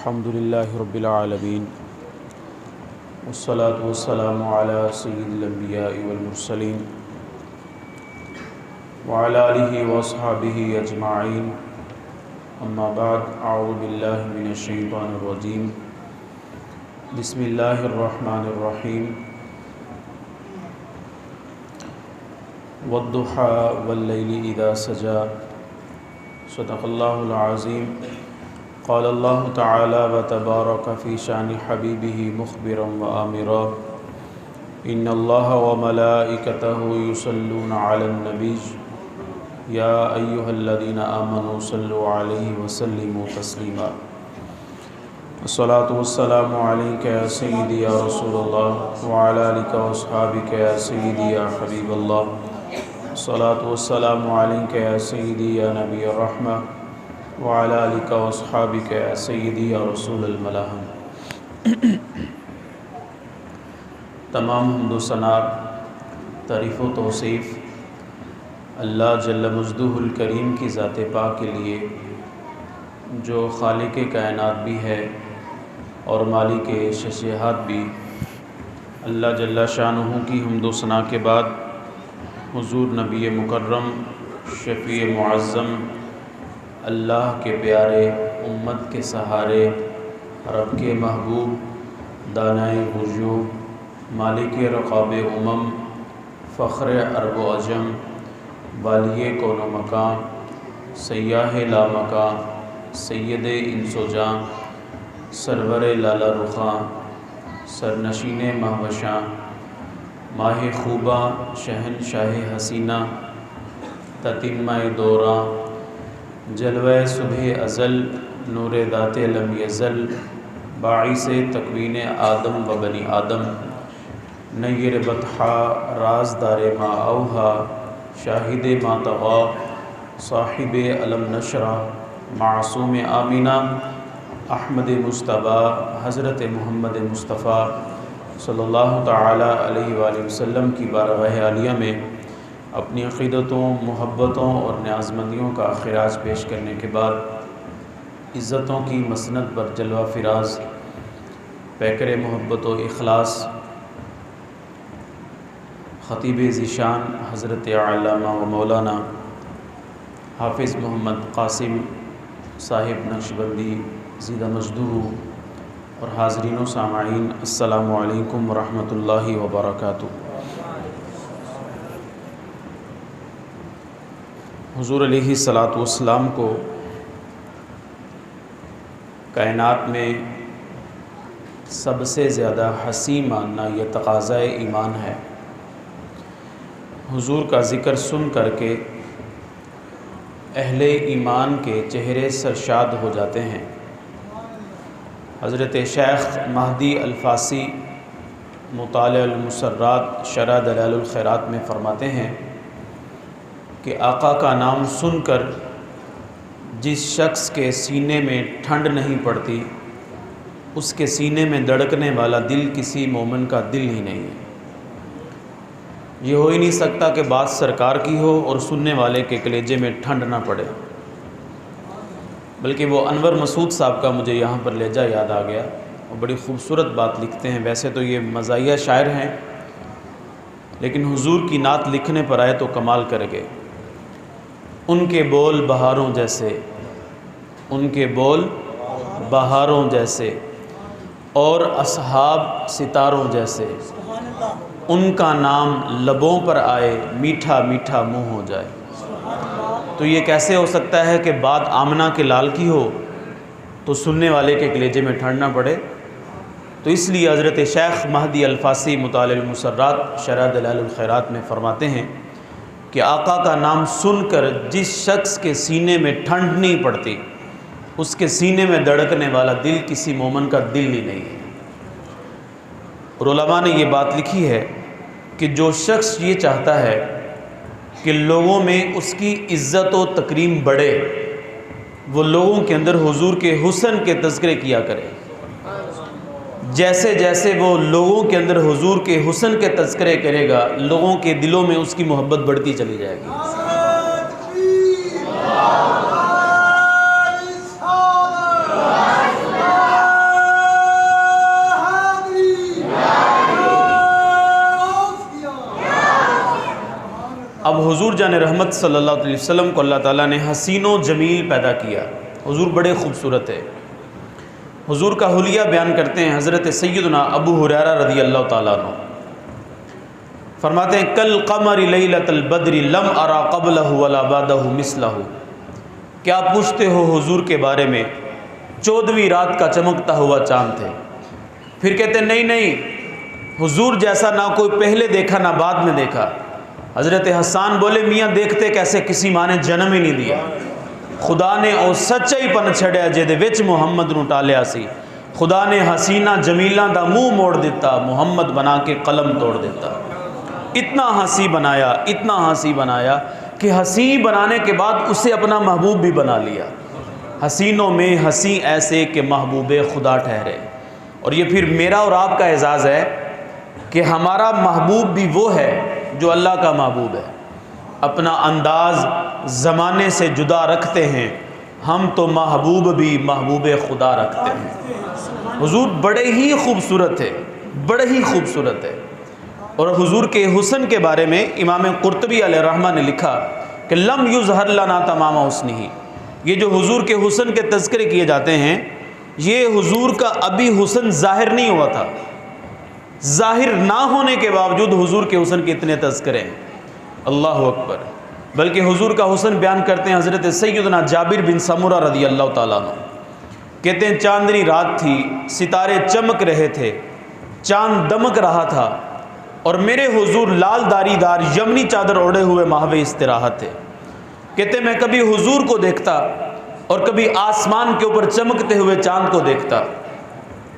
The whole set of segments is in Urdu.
الحمدللہ رب العالمین والصلاة والسلام علی سید الانبیاء والمرسلین وعلی آلہ واصحابہ اجمعین اما بعد اعوذ باللہ من الشیطان الرجیم بسم اللہ الرحمن الرحیم والضحى واللیل اذا سجى صدق اللہ العظیم قال اللہ تعالی وتبارک فی شان حبیبہ مخبرا وآمرا ان اللہ وملائکتہ یصلون علی النبی یا ایہا الذین آمنوا صلوا علیہ وسلموا تسلیما الصلاة والسلام علیک یا سیدی یا رسول اللہ وعلی آلک واصحابک یا سیدی یا حبیب اللہ الصلاة والسلام علیک یا سیدی یا نبی الرحمہ وعلی آلک واصحابک یا سیدی یا رسول الملاحم۔ تمام حمد و ثنا، تعریف و توصیف اللہ جل مجدہ الکریم کی ذات پاک کے لیے، جو خالق کائنات بھی ہے اور مالک ششیہات بھی۔ اللہ جل شانہ کی حمد و ثنا کے بعد حضور نبی مکرم شفیع معظم، اللہ کے پیارے، امت کے سہارے، رب کے محبوب، دانائے وجوب، مالک رقاب امم، فخر عرب و عجم، والی کون و مقام، سیاح لامکان، سید انس و جان، سرور لالا رخاں، سرنشین مہوشاں، ماہ خوباں، شہنشاہ حسینہ، تتمہ دوراں، جلوہ صبح ازل، نور ذات لم یزل، باعث تکوین آدم و بنی آدم، نیر بطحا، رازدار ما اوہا، شاہد ما طغا، صاحب علم نشرہ، معصوم آمینہ، احمد مجتبیٰ، حضرت محمد مصطفیٰ صلی اللہ تعالی علیہ وآلہ وسلم کی بارگاہ عالیہ میں اپنی عقیدتوں، محبتوں اور نیازمندیوں کا خراج پیش کرنے کے بعد، عزتوں کی مسند پر جلوہ فراز، پیکر محبت و اخلاص، خطیب ذیشان حضرت علامہ و مولانا حافظ محمد قاسم صاحب نقشبندی زیدہ مجدہ اور حاضرین و سامعین، السلام علیکم ورحمۃ اللہ وبرکاتہ۔ حضور علیہ الصلاۃ والسلام کو کائنات میں سب سے زیادہ حسین ماننا یہ تقاضۂ ایمان ہے۔ حضور کا ذکر سن کر کے اہل ایمان کے چہرے سرشاد ہو جاتے ہیں۔ حضرت شیخ مہدی الفاسی مطالع المسرات شرح دلائل الخیرات میں فرماتے ہیں کہ آقا کا نام سن کر جس شخص کے سینے میں ٹھنڈ نہیں پڑتی، اس کے سینے میں دھڑکنے والا دل کسی مومن کا دل ہی نہیں ہے۔ یہ ہو ہی نہیں سکتا کہ بات سرکار کی ہو اور سننے والے کے کلیجے میں ٹھنڈ نہ پڑے۔ بلکہ وہ انور مسعود صاحب کا مجھے یہاں پر لہجہ یاد آ گیا، اور بڑی خوبصورت بات لکھتے ہیں۔ ویسے تو یہ مزاحیہ شاعر ہیں، لیکن حضور کی نعت لکھنے پر آئے تو کمال کر گئے۔ ان کے بول بہاروں جیسے، ان کے بول بہاروں جیسے، اور اصحاب ستاروں جیسے، ان کا نام لبوں پر آئے، میٹھا میٹھا منہ ہو جائے۔ تو یہ کیسے ہو سکتا ہے کہ بات آمنہ کے لال کی ہو تو سننے والے کے کلیجے میں ٹھنڈ نہ پڑے؟ تو اس لیے حضرت شیخ مہدی الفاسی مطالع المسرات شرح دلائل الخیرات میں فرماتے ہیں کہ آقا کا نام سن کر جس شخص کے سینے میں ٹھنڈ نہیں پڑتی، اس کے سینے میں دھڑکنے والا دل کسی مومن کا دل ہی نہیں ہے۔ اور علماء نے یہ بات لکھی ہے کہ جو شخص یہ چاہتا ہے کہ لوگوں میں اس کی عزت و تکریم بڑھے، وہ لوگوں کے اندر حضور کے حسن کے تذکرے کیا کرے۔ جیسے جیسے وہ لوگوں کے اندر حضور کے حسن کے تذکرے کرے گا، لوگوں کے دلوں میں اس کی محبت بڑھتی چلی جائے گی۔ حضور جان رحمت صلی اللہ علیہ وسلم کو اللہ تعالیٰ نے حسین و جمیل پیدا کیا. حضور بڑے خوبصورت ہے. حضور کا حلیہ بیان کرتے ہیں حضرت سیدنا ابو ہریرہ رضی اللہ تعالیٰ عنہ. فرماتے ہیں کل قمر لیلۃ البدر لم ارا قبلہ ولا بعدہ مثلہ. کیا پوچھتے ہو حضور کے بارے میں؟ 14ویں رات کا چمکتا ہوا چاند تھے. پھر کہتے ہیں نہیں حضور جیسا نہ کوئی پہلے دیکھا نہ بعد میں دیکھا. حضرت حسان بولے میاں دیکھتے کیسے، کسی ماں نے جنم ہی نہیں دیا. خدا نے او سچائی پن چھڑیا جے وچ محمد نو ٹالیا سی. خدا نے حسینہ جمیلاں دا منہ موڑ دیتا، محمد بنا کے قلم توڑ دیتا. اتنا ہنسی بنایا، اتنا ہنسی بنایا کہ ہنسی بنانے کے بعد اسے اپنا محبوب بھی بنا لیا. حسینوں میں ہنسی ایسے کہ محبوب خدا ٹھہرے. اور یہ پھر میرا اور آپ کا اعزاز ہے کہ ہمارا محبوب بھی وہ ہے جو اللہ کا محبوب ہے. اپنا انداز زمانے سے جدا رکھتے ہیں، ہم تو محبوب بھی محبوب خدا رکھتے ہیں. حضور بڑے ہی خوبصورت ہے، بڑے ہی خوبصورت ہے. اور حضور کے حسن کے بارے میں امام قرطبی علیہ رحمہ نے لکھا کہ لم یظہر لنا تمام حسنہ. یہ جو حضور کے حسن کے تذکرے کیے جاتے ہیں، یہ حضور کا ابھی حسن ظاہر نہیں ہوا تھا. ظاہر نہ ہونے کے باوجود حضور کے حسن کے اتنے تذکرے ہیں. اللہ اکبر. بلکہ حضور کا حسن بیان کرتے ہیں حضرت سیدنا جابر بن سمرہ رضی اللہ تعالیٰ عنہ. کہتے ہیں چاندنی رات تھی، ستارے چمک رہے تھے، چاند دمک رہا تھا، اور میرے حضور لال داری دار یمنی چادر اوڑھے ہوئے ماہو استراحت تھے. کہتے میں کبھی حضور کو دیکھتا اور کبھی آسمان کے اوپر چمکتے ہوئے چاند کو دیکھتا.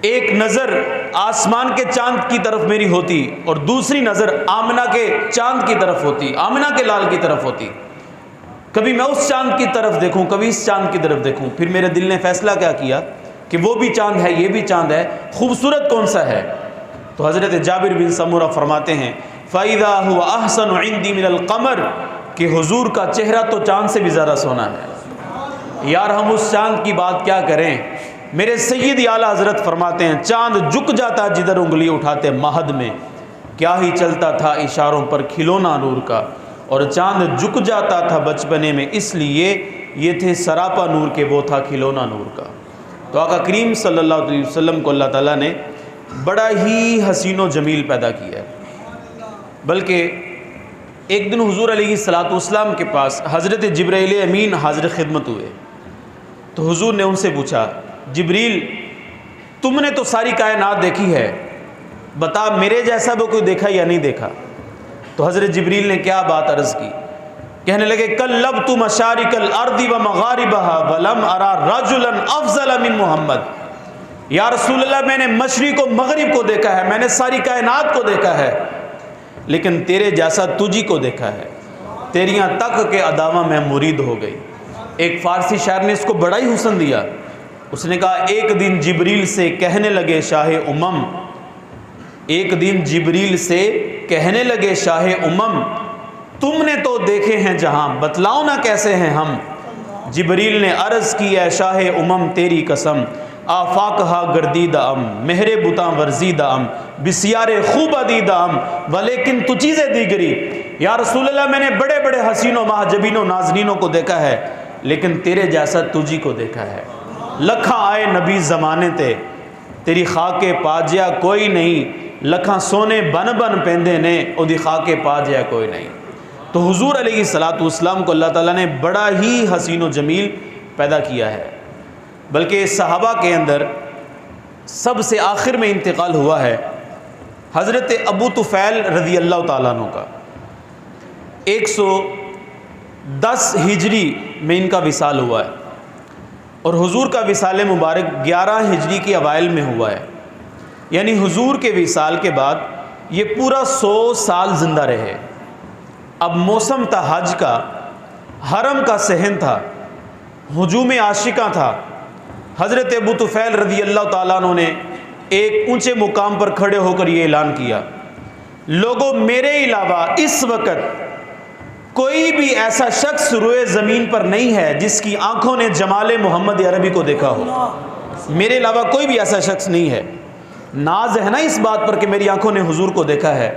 ایک نظر آسمان کے چاند کی طرف میری ہوتی اور دوسری نظر آمنہ کے چاند کی طرف ہوتی، آمنہ کے لال کی طرف ہوتی. کبھی میں اس چاند کی طرف دیکھوں، کبھی اس چاند کی طرف دیکھوں. پھر میرے دل نے فیصلہ کیا کیا کہ وہ بھی چاند ہے، یہ بھی چاند ہے، خوبصورت کون سا ہے؟ تو حضرت جابر بن سمرہ فرماتے ہیں فَإِذَا هُوَ أَحْسَنُ عِنْدِي مِنَ الْقَمَرِ کہ حضور کا چہرہ تو چاند سے بھی زیادہ سونا ہے. یار ہم اس چاند کی بات کیا کریں. میرے سید اعلیٰ حضرت فرماتے ہیں چاند جھک جاتا جدھر انگلی اٹھاتے مہد میں، کیا ہی چلتا تھا اشاروں پر کھلونا نور کا. اور چاند جھک جاتا تھا بچپنے میں، اس لیے یہ تھے سراپا نور کے، وہ تھا کھلونا نور کا. تو آقا کریم صلی اللہ علیہ وسلم کو اللہ تعالیٰ نے بڑا ہی حسین و جمیل پیدا کیا ہے. بلکہ ایک دن حضور علیہ الصلوۃ والسلام کے پاس حضرت جبرائیل امین حاضر خدمت ہوئے. تو حضور نے ان سے پوچھا جبریل تم نے تو ساری کائنات دیکھی ہے، بتا میرے جیسا بھی کوئی دیکھا یا نہیں دیکھا؟ تو حضرت جبریل نے کیا بات عرض کی؟ کہنے لگے قلبت مشارق الارض ومغاربها ولم ارى رجلا افضل من محمد. یا رسول اللہ میں نے مشرق و مغرب کو دیکھا ہے، میں نے ساری کائنات کو دیکھا ہے، لیکن تیرے جیسا تجھی کو دیکھا ہے. تیریاں تک کے اداواں میں مرید ہو گئی. ایک فارسی شاعر نے اس کو بڑا ہی حسن دیا. اس نے کہا ایک دن جبریل سے کہنے لگے شاہ امم، ایک دن جبریل سے کہنے لگے شاہ امم تم نے تو دیکھے ہیں جہاں، بتلاؤ نہ کیسے ہیں ہم. جبریل نے عرض کی اے شاہ امم تیری قسم، آفاقہا گردیدہ ام مہر بتاں ورزیدہ ام بسیار خوب عدیدہ ام ولیکن تو چیزیں دیگری. یا رسول اللہ میں نے بڑے بڑے حسینوں محجبینوں نازنینوں کو دیکھا ہے، لیکن تیرے جیسا تجھی کو دیکھا ہے. لکھاں آئے نبی زمانے تے تیری خاکے پاجیا کوئی نہیں، لکھاں سونے بن بن پیندے نے او دی خاکے پاجیا کوئی نہیں. تو حضور علیہ الصلوۃ والسلام کو اللہ تعالیٰ نے بڑا ہی حسین و جمیل پیدا کیا ہے. بلکہ صحابہ کے اندر سب سے آخر میں انتقال ہوا ہے حضرت ابو طفیل رضی اللہ تعالیٰ عنہ کا. 110 ہجری میں ان کا وصال ہوا ہے، اور حضور کا وصال مبارک 11 ہجری کے اوائل میں ہوا ہے. یعنی حضور کے وصال کے بعد یہ پورا 100 سال زندہ رہے. اب موسم تھا حج کا، حرم کا صحن تھا، ہجوم عاشقاں تھا. حضرت ابو طفیل رضی اللہ تعالیٰ عنہ نے ایک اونچے مقام پر کھڑے ہو کر یہ اعلان کیا لوگوں میرے علاوہ اس وقت کوئی بھی ایسا شخص روئے زمین پر نہیں ہے جس کی آنکھوں نے جمال محمد عربی کو دیکھا ہو. میرے علاوہ کوئی بھی ایسا شخص نہیں ہے. ناز ہے نا اس بات پر کہ میری آنکھوں نے حضور کو دیکھا ہے.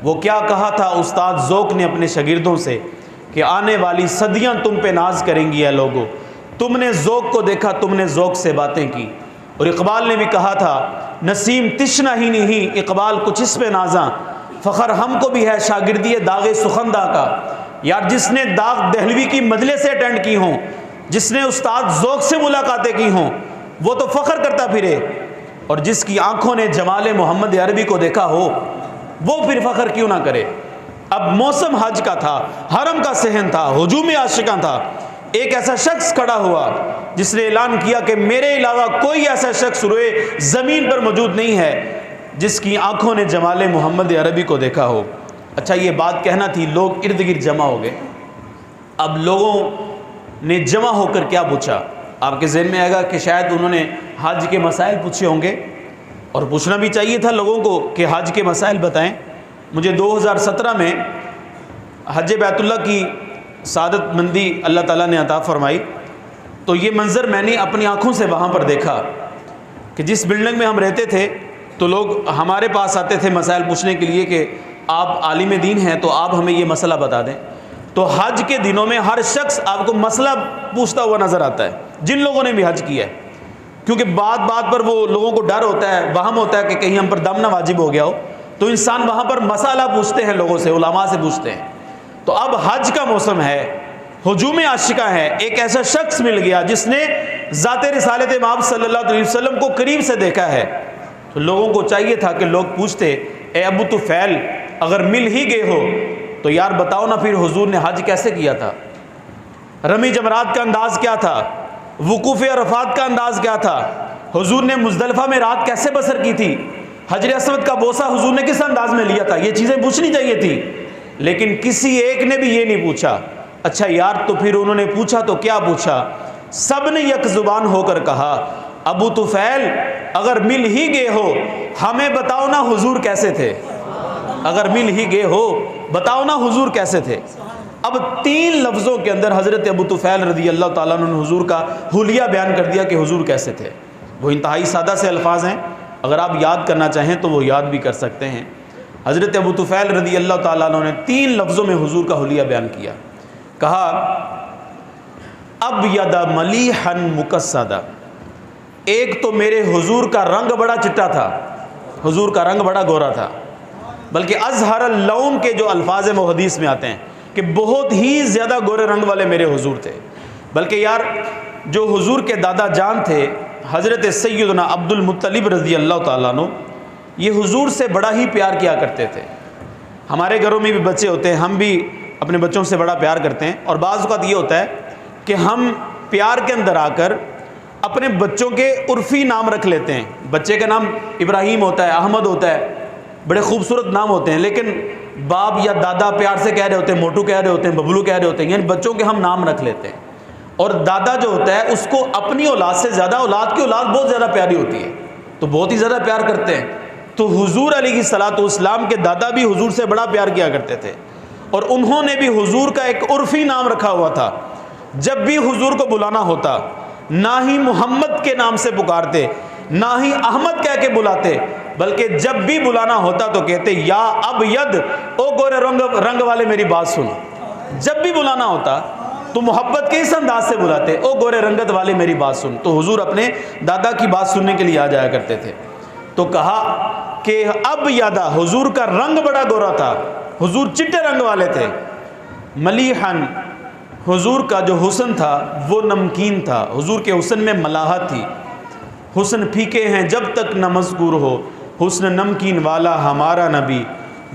وہ کیا کہا تھا استاد ذوق نے اپنے شاگردوں سے کہ آنے والی صدیاں تم پہ ناز کریں گی اے لوگو، تم نے ذوق کو دیکھا، تم نے ذوق سے باتیں کی۔ اور اقبال نے بھی کہا تھا، نسیم تشنہ ہی نہیں اقبال کچھ اس پہ نازاں، فخر ہم کو بھی ہے شاگردی داغ سخندہ کا۔ یار جس نے داغ دہلوی کی مجلسیں اٹینڈ کی ہوں، جس نے استاد ذوق سے ملاقاتیں کی ہوں، وہ تو فخر کرتا پھرے، اور جس کی آنکھوں نے جمال محمد عربی کو دیکھا ہو وہ پھر فخر کیوں نہ کرے۔ اب موسم حج کا تھا، حرم کا صحن تھا، ہجوم عاشقاں تھا، ایک ایسا شخص کھڑا ہوا جس نے اعلان کیا کہ میرے علاوہ کوئی ایسا شخص روئے زمین پر موجود نہیں ہے جس کی آنکھوں نے جمال محمد عربی کو دیکھا ہو۔ اچھا یہ بات کہنا تھی، لوگ ارد گرد جمع ہو گئے۔ اب لوگوں نے جمع ہو کر کیا پوچھا؟ آپ کے ذہن میں آئے گا کہ شاید انہوں نے حج کے مسائل پوچھے ہوں گے، اور پوچھنا بھی چاہیے تھا لوگوں کو کہ حج کے مسائل بتائیں۔ مجھے 2017 میں حج بیت اللہ کی سعادت مندی اللہ تعالیٰ نے عطا فرمائی، تو یہ منظر میں نے اپنی آنکھوں سے وہاں پر دیکھا کہ جس بلڈنگ میں ہم رہتے تھے تو لوگ ہمارے پاس آتے تھے مسائل پوچھنے کے لیے کہ آپ عالم دین ہیں تو آپ ہمیں یہ مسئلہ بتا دیں۔ تو حج کے دنوں میں ہر شخص آپ کو مسئلہ پوچھتا ہوا نظر آتا ہے، جن لوگوں نے بھی حج کیا ہے، کیونکہ بات بات پر وہ لوگوں کو ڈر ہوتا ہے، وہم ہوتا ہے کہ کہیں ہم پر دم نہ واجب ہو گیا ہو، تو انسان وہاں پر مسئلہ پوچھتے ہیں، لوگوں سے، علماء سے پوچھتے ہیں۔ تو اب حج کا موسم ہے، ہجوم عاشقاں ہے، ایک ایسا شخص مل گیا جس نے ذات رسالت مآب صلی اللہ علیہ وسلم کو قریب سے دیکھا ہے۔ تو لوگوں کو چاہیے تھا کہ لوگ پوچھتے، اے ابو طفیل اگر مل ہی گئے ہو تو یار بتاؤ نا پھر حضور نے حج کیسے کیا تھا، رمی جمرات کا انداز کیا تھا، وقوف عرفات کا انداز کیا تھا، حضور نے مزدلفہ میں رات کیسے بسر کی تھی، حجر اسود کا بوسہ حضور نے کس انداز میں لیا تھا، یہ چیزیں پوچھنی چاہیے تھی، لیکن کسی ایک نے بھی یہ نہیں پوچھا۔ اچھا یار تو پھر انہوں نے پوچھا تو کیا پوچھا؟ سب نے یک زبان ہو کر کہا، ابو طفیل اگر مل ہی گئے ہو ہمیں بتاؤ نا حضور کیسے تھے، اگر مل ہی گئے ہو بتاؤ نا حضور کیسے تھے۔ اب 3 لفظوں کے اندر حضرت ابو طفیل رضی اللہ تعالیٰ عنہ نے حضور کا حلیہ بیان کر دیا کہ حضور کیسے تھے۔ وہ انتہائی سادہ سے الفاظ ہیں، اگر آپ یاد کرنا چاہیں تو وہ یاد بھی کر سکتے ہیں۔ حضرت ابو طفیل رضی اللہ تعالیٰ عنہ نے 3 لفظوں میں حضور کا حلیہ بیان کیا، کہا ابیض ملیحا مکسدہ، ایک تو میرے حضور کا رنگ بڑا چٹا تھا، حضور کا رنگ بڑا گورا تھا، بلکہ ازہر اللون کے جو الفاظ وہ حدیث میں آتے ہیں کہ بہت ہی زیادہ گورے رنگ والے میرے حضور تھے۔ بلکہ یار جو حضور کے دادا جان تھے حضرت سیدنا عبد المطلب رضی اللہ تعالیٰ عنہ، یہ حضور سے بڑا ہی پیار کیا کرتے تھے۔ ہمارے گھروں میں بھی بچے ہوتے ہیں، ہم بھی اپنے بچوں سے بڑا پیار کرتے ہیں، اور بعض اوقات یہ ہوتا ہے کہ ہم پیار کے اندر آ کر اپنے بچوں کے عرفی نام رکھ لیتے ہیں۔ بچے کا نام ابراہیم ہوتا ہے، احمد ہوتا ہے، بڑے خوبصورت نام ہوتے ہیں، لیکن باپ یا دادا پیار سے کہہ رہے ہوتے ہیں، موٹو کہہ رہے ہوتے ہیں، ببلو کہہ رہے ہوتے ہیں، یعنی بچوں کے ہم نام رکھ لیتے ہیں۔ اور دادا جو ہوتا ہے اس کو اپنی اولاد سے زیادہ اولاد کی اولاد بہت زیادہ پیاری ہوتی ہے، تو بہت ہی زیادہ پیار کرتے ہیں۔ تو حضور علیہ الصلوۃ والسلام کے دادا بھی حضور سے بڑا پیار کیا کرتے تھے، اور انہوں نے بھی حضور کا ایک عرفی نام رکھا ہوا تھا۔ جب بھی حضور کو بلانا ہوتا نہ ہی محمد کے نام سے پکارتے، نہ ہی احمد کہہ کے بلاتے، بلکہ جب بھی بلانا ہوتا تو کہتے یا ابید، او گورے رنگ والے میری بات سن۔ جب بھی بلانا ہوتا تو محبت کے اس انداز سے بلاتے، او گورے رنگت والے میری بات سن۔ تو حضور اپنے دادا کی بات سننے کے لیے آ جایا کرتے تھے۔ تو کہا کہ اب یادا، حضور کا رنگ بڑا گورا تھا، حضور چٹے رنگ والے تھے۔ ملیحن، حضور کا جو حسن تھا وہ نمکین تھا، حضور کے حسن میں ملاحت تھی۔ حسن پھیکے ہیں جب تک نہ مذکور ہو، حسن نمکین والا ہمارا نبی،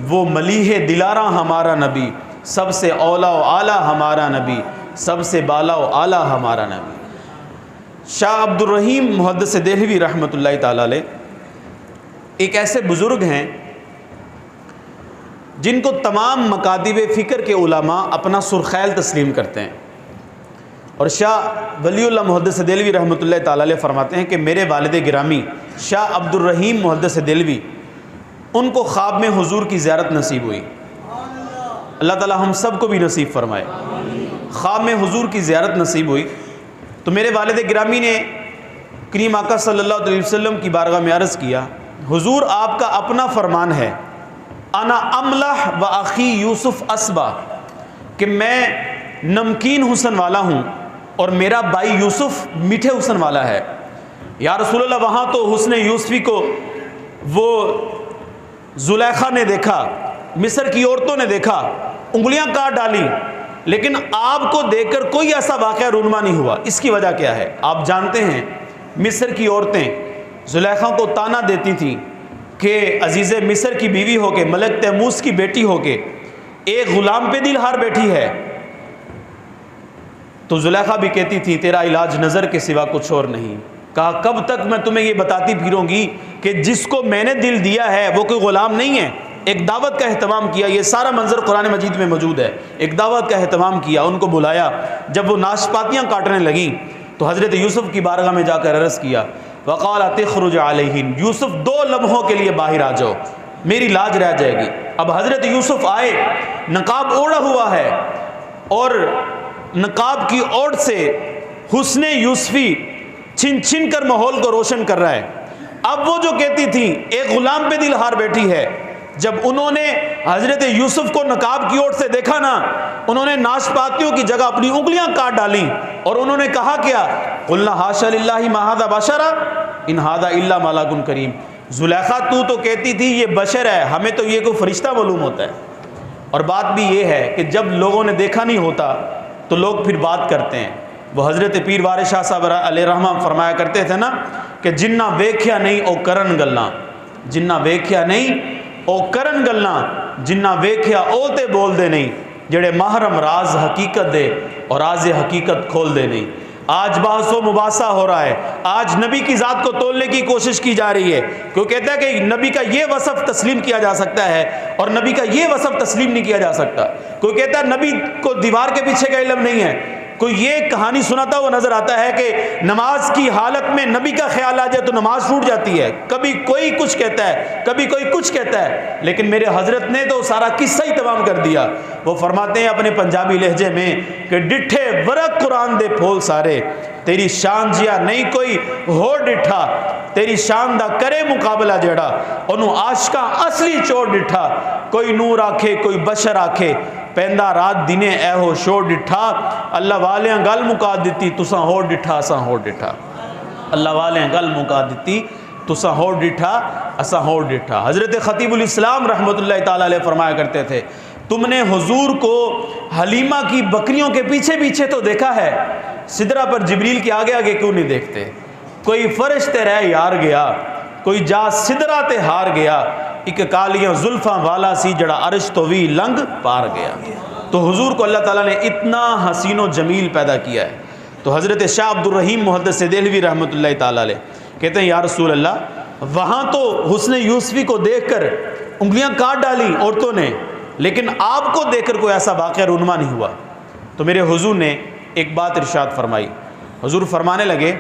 وہ ملیح دلارا ہمارا نبی، سب سے اولا و اعلیٰ ہمارا نبی، سب سے بالا و اعلیٰ ہمارا نبی۔ شاہ عبد الرحیم محدث دہلوی رحمۃ اللہ تعالی علیہ ایک ایسے بزرگ ہیں جن کو تمام مکاتب فکر کے علماء اپنا سرخیل تسلیم کرتے ہیں، اور شاہ ولی اللہ محدث دہلوی رحمۃ اللہ تعالی علیہ فرماتے ہیں کہ میرے والد گرامی شاہ عبد الرحیم محدث دہلوی، ان کو خواب میں حضور کی زیارت نصیب ہوئی، اللہ تعالی ہم سب کو بھی نصیب فرمائے۔ خواب میں حضور کی زیارت نصیب ہوئی تو میرے والد گرامی نے کریم آقا صلی اللہ علیہ وسلم کی بارگاہ میں عرض کیا، حضور آپ کا اپنا فرمان ہے، انا املح و اخی یوسف اسبا، کہ میں نمکین حسن والا ہوں اور میرا بھائی یوسف میٹھے حسن والا ہے۔ یا رسول اللہ وہاں تو حسن یوسفی کو وہ زلیخا نے دیکھا، مصر کی عورتوں نے دیکھا، انگلیاں کاٹ ڈالی، لیکن آپ کو دیکھ کر کوئی ایسا واقعہ رونما نہیں ہوا۔ اس کی وجہ کیا ہے؟ آپ جانتے ہیں مصر کی عورتیں زلیخا کو تانا دیتی تھیں کہ عزیز مصر کی بیوی ہو کے، ملک تیموس کی بیٹی ہو کے ایک غلام پہ دل ہار بیٹھی ہے۔ تو زلیخا بھی کہتی تھی تیرا علاج نظر کے سوا کچھ اور نہیں۔ کہا کب تک میں تمہیں یہ بتاتی پھروں گی کہ جس کو میں نے دل دیا ہے وہ کوئی غلام نہیں ہے۔ ایک دعوت کا اہتمام کیا، یہ سارا منظر قرآن مجید میں موجود ہے۔ ایک دعوت کا اہتمام کیا، ان کو بلایا، جب وہ ناشپاتیاں کاٹنے لگیں تو حضرت یوسف کی بارگاہ میں جا کر عرض کیا، وقال تخرج علیہن، یوسف 2 لمحوں کے لیے باہر آ جاؤ، میری لاج رہ جائے گی۔ اب حضرت یوسف آئے، نقاب اوڑھا ہوا ہے اور نقاب کی اوڑھ سے حسن یوسفی چھن چھن کر ماحول کو روشن کر رہا ہے۔ اب وہ جو کہتی تھی ایک غلام پہ دل ہار بیٹھی ہے، جب انہوں نے حضرت یوسف کو نقاب کی اوٹ سے دیکھا نا، انہوں نے ناشپاتیوں کی جگہ اپنی انگلیاں کاٹ ڈالیں اور انہوں نے کہا کیا؟ قلنا حاشا للہ ما ھذا بشرا ان ھذا الا ملک کریم۔ زلیخا تو کہتی تھی یہ بشر ہے، ہمیں تو یہ کوئی فرشتہ معلوم ہوتا ہے۔ اور بات بھی یہ ہے کہ جب لوگوں نے دیکھا نہیں ہوتا تو لوگ پھر بات کرتے ہیں۔ وہ حضرت پیر وارث شاہ صاحب علیہ رحمہ فرمایا کرتے تھے نا کہ جنہ ویکھیا نہیں او کرن گلاں، جنہ ویکھیا نہیں او کرن گلاں، جنہ ویکھیا او تے بول دے نہیں، جڑے محرم راز حقیقت دے اور راز حقیقت کھول دے نہیں۔ آج بحث و مباحثہ ہو رہا ہے، آج نبی کی ذات کو تولنے کی کوشش کی جا رہی ہے۔ کوئی کہتا ہے کہ نبی کا یہ وصف تسلیم کیا جا سکتا ہے اور نبی کا یہ وصف تسلیم نہیں کیا جا سکتا۔ کوئی کہتا ہے نبی کو دیوار کے پیچھے کا علم نہیں ہے۔ کوئی یہ کہانی سناتا ہوا نظر آتا ہے کہ نماز کی حالت میں نبی کا خیال آ جائے تو نماز ٹوٹ جاتی ہے۔ کبھی کوئی کچھ کہتا ہے، کبھی کوئی کچھ کہتا ہے، لیکن میرے حضرت نے تو سارا قصہ ہی تمام کر دیا۔ وہ فرماتے ہیں اپنے پنجابی لہجے میں کہ ڈٹھے ورق قرآن دے پھول سارے، تیری شان جیا نہیں کوئی ہو ڈٹھا، تیری شان دا کرے مقابلہ جڑا انہوں عاشقاں اصلی چوڑ ڈٹھا، کوئی نور آکھے کوئی بشر آکھے، پیندا رات دینے اے ہو شوڑ ڈٹھا، اللہ والیاں گل مکا دیتی تساں ہو ڈٹھا اساں ہو ڈٹھا، اللہ والیاں گل مکا دیتی تساں ہو ڈٹھا اساں ہو ڈٹھا۔ حضرت خطیب الاسلام رحمۃ اللہ تعالی علیہ فرمایا کرتے تھے تم نے حضور کو حلیمہ کی بکریوں کے پیچھے پیچھے تو دیکھا ہے، سدرہ پر جبریل کے آگے آگے کیوں نہیں دیکھتے؟ کوئی فرش تے رہ یار گیا، کوئی جا سدرہ تے ہار گیا، ایک کالیاں زلفاں والا سی جڑا عرش تو وی لنگ پار گیا۔ تو حضور کو اللہ تعالیٰ نے اتنا حسین و جمیل پیدا کیا ہے۔ تو حضرت شاہ عبد الرحیم محدث دہلوی رحمۃ اللہ تعالیٰ علیہ کہتے ہیں یا رسول اللہ وہاں تو حسن یوسفی کو دیکھ کر انگلیاں کاٹ ڈالی عورتوں نے، لیکن آپ کو دیکھ کر کوئی ایسا واقعہ رونما نہیں ہوا۔ تو میرے حضور نے ایک بات ارشاد فرمائی، حضور فرمانے لگے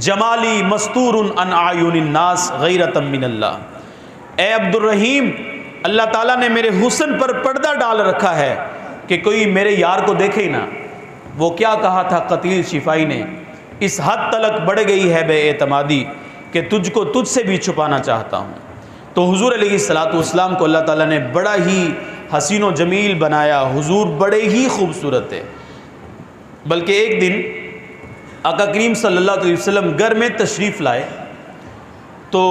جمالی مستور عن اعین الناس غیرۃ من اللہ، اے عبد الرحیم اللہ تعالیٰ نے میرے حسن پر پردہ ڈال رکھا ہے کہ کوئی میرے یار کو دیکھے ہی نہ۔ وہ کیا کہا تھا قتیل شفائی نے، اس حد تلک بڑھ گئی ہے بے اعتمادی کہ تجھ کو تجھ سے بھی چھپانا چاہتا ہوں۔ تو حضور علیہ السلام کو اللہ تعالیٰ نے بڑا ہی حسین و جمیل بنایا، حضور بڑے ہی خوبصورت ہے۔ بلکہ ایک دن آقا کریم صلی اللہ علیہ وسلم گھر میں تشریف لائے تو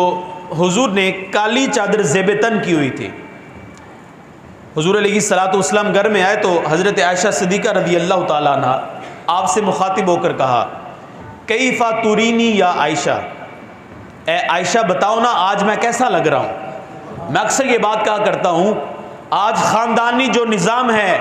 حضور نے کالی چادر زیب تن کی ہوئی تھی۔ حضور علیہ السلام گھر میں آئے تو حضرت عائشہ صدیقہ رضی اللہ تعالیٰ عنہ آپ سے مخاطب ہو کر کہا کیفا تورینی یا عائشہ، اے عائشہ بتاؤ نا آج میں کیسا لگ رہا ہوں۔ میں اکثر یہ بات کہا کرتا ہوں آج خاندانی جو نظام ہے،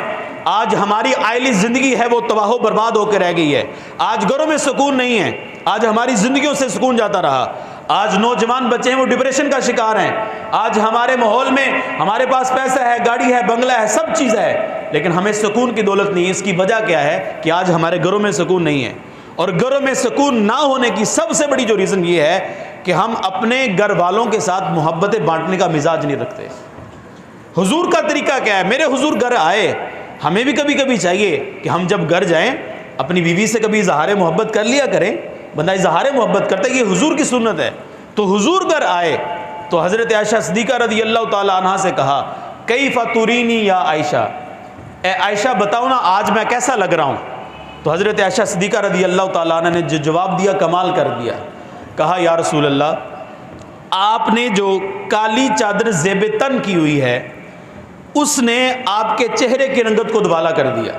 آج ہماری عائلی زندگی ہے وہ تباہ و برباد ہو کے رہ گئی ہے۔ آج گھروں میں سکون نہیں ہے، آج ہماری زندگیوں سے سکون جاتا رہا۔ آج نوجوان بچے ہیں وہ ڈپریشن کا شکار ہیں۔ آج ہمارے ماحول میں ہمارے پاس پیسہ ہے، گاڑی ہے، بنگلہ ہے، سب چیز ہے، لیکن ہمیں سکون کی دولت نہیں ہے۔ اس کی وجہ کیا ہے کہ آج ہمارے گھروں میں سکون نہیں ہے، اور گھروں میں سکون نہ ہونے کی سب سے بڑی جو ریزن یہ ہے کہ ہم اپنے گھر والوں کے ساتھ محبتیں بانٹنے کا مزاج نہیں رکھتے۔ حضور کا طریقہ کیا ہے؟ میرے حضور گھر آئے، ہمیں بھی کبھی کبھی چاہیے کہ ہم جب گھر جائیں اپنی بیوی سے کبھی اظہار محبت کر لیا کریں۔ بندہ اظہار محبت کرتا ہے، یہ حضور کی سنت ہے۔ تو حضور گھر آئے تو حضرت عائشہ صدیقہ رضی اللہ تعالی عنہا سے کہا کیف تورینی یا عائشہ، اے عائشہ بتاؤ نا آج میں کیسا لگ رہا ہوں؟ تو حضرت عائشہ صدیقہ رضی اللہ تعالیٰ عنہ نے جو جواب دیا کمال کر دیا. کہا یا رسول اللہ آپ نے جو کالی چادر زیب تن کی ہوئی ہے اس نے آپ کے چہرے کی رنگت کو دوالا کر دیا،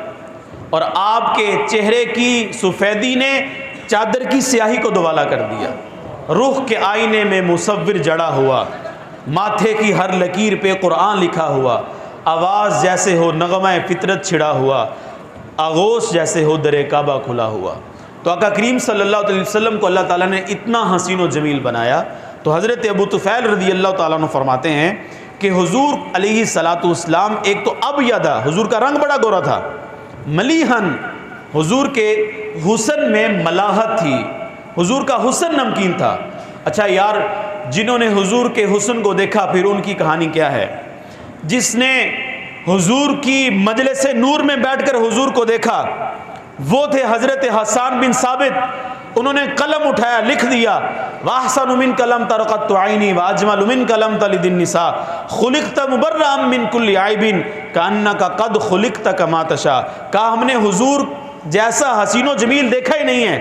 اور آپ کے چہرے کی سفیدی نے چادر کی سیاہی کو دوالا کر دیا. روح کے آئینے میں مصور جڑا ہوا، ماتھے کی ہر لکیر پہ قرآن لکھا ہوا، آواز جیسے ہو نغمہ فطرت چھڑا ہوا، آغوش جیسے ہو در کعبہ کھلا ہوا. تو آقا کریم صلی اللہ علیہ وسلم کو اللہ تعالیٰ نے اتنا حسین و جمیل بنایا. تو حضرت ابو طفیل رضی اللہ تعالیٰ عنہ فرماتے ہیں کہ حضور علیہ الصلاۃ والسلام ایک تو ابیض، حضور کا رنگ بڑا گورا تھا، ملیحن، حضور کے حسن میں ملاحت تھی، حضور کا حسن نمکین تھا. اچھا یار، جنہوں نے حضور کے حسن کو دیکھا پھر ان کی کہانی کیا ہے؟ جس نے حضور کی مجلس نور میں بیٹھ کر حضور کو دیکھا وہ تھے حضرت حسان بن ثابت. انہوں نے قلم اٹھایا، لکھ دیا وَأَحْسَنُ مِنْكَ لَمْ تَرْقَتُّ عَيْنِي وَأَجْمَلُ مِنْكَ لَمْ تَلِدِ النِّسَاءُ خُلِقْتَ مُبَرَّأً مِنْ كُلِّ عَيْبٍ كَأَنَّكَ قَدْ خُلِقْتَ كَمَا تَشَاءُ. کہا ہم نے حضور جیسا حسین و جمیل دیکھا ہی نہیں ہے.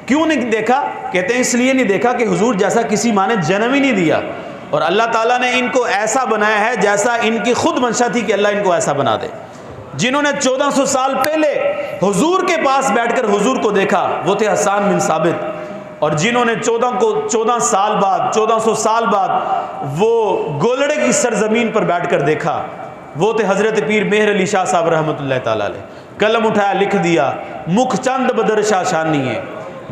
کیوں نہیں دیکھا؟ کہتے ہیں اس لیے نہیں دیکھا کہ حضور جیسا کسی ماں نے جنم ہی نہیں دیا، اور اللہ تعالیٰ نے ان کو ایسا بنایا ہے جیسا ان کی خود منشا تھی کہ اللہ ان کو ایسا بنا دے. جنہوں نے 1400 سال پہلے حضور کے پاس بیٹھ کر حضور کو دیکھا وہ تھے حسان بن ثابت، اور جنہوں نے 1400 سال بعد وہ گولڑے کی سرزمین پر بیٹھ کر دیکھا وہ تھے حضرت پیر مہر علی شاہ صاحب رحمۃ اللہ تعالیٰ علیہ. قلم اٹھایا، لکھ دیا مکھ چند بدر شاشانی ہے،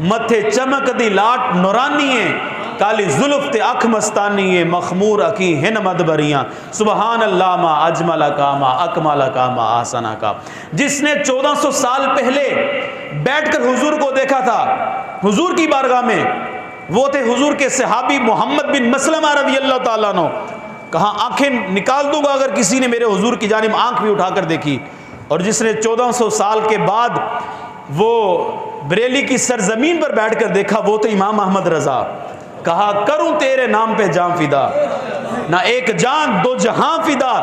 متھے چمک دی لاٹ نورانی ہے، کالی زلف تے اکھ مستانی ہے، مخمور اکی ہن مدبریاں، سبحان اللہ ما اجمل کا ما اکمل کا ما آسنا کا. جس نے 1400 سال پہلے بیٹھ کر حضور کو دیکھا تھا حضور کی بارگاہ میں وہ تھے حضور کے صحابی محمد بن مسلمہ رضی اللہ تعالیٰ عنہ. کہاں آنکھیں نکال دوں گا اگر کسی نے میرے حضور کی جانب آنکھ بھی اٹھا کر دیکھی. اور جس نے 1400 سال کے بعد وہ بریلی کی سرزمین پر بیٹھ کر دیکھا وہ تو امام احمد رضا. کہا کروں تیرے نام پہ جان فدا، نہ ایک جان دو جہاں فدا،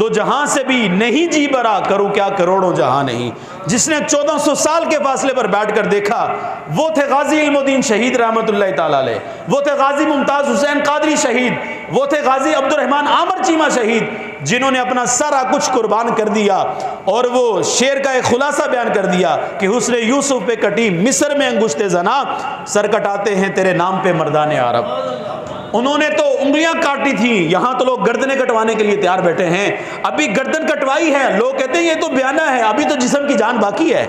دو جہاں سے بھی نہیں جی برا، کروں کیا کروڑوں جہاں نہیں. جس نے 1400 سال کے فاصلے پر بیٹھ کر دیکھا وہ تھے غازی علم الدین شہید رحمۃ اللہ تعالیٰ علیہ، وہ تھے غازی ممتاز حسین قادری شہید، وہ تھے غازی عبد الرحمن عامر چیمہ شہید، جنہوں نے اپنا سارا کچھ قربان کر دیا. اور وہ شعر کا ایک خلاصہ بیان کر دیا کہ حسن یوسف پہ کٹی مصر میں انگشت زنا، سر کٹاتے ہیں تیرے نام پہ مردان عرب. انہوں نے تو انگلیاں کاٹی تھیں، یہاں تو لوگ گردنیں کٹوانے کے لیے تیار بیٹھے ہیں. ابھی گردن کٹوائی ہے، لوگ کہتے ہیں یہ تو بیانہ ہے، ابھی تو جسم کی جان باقی ہے.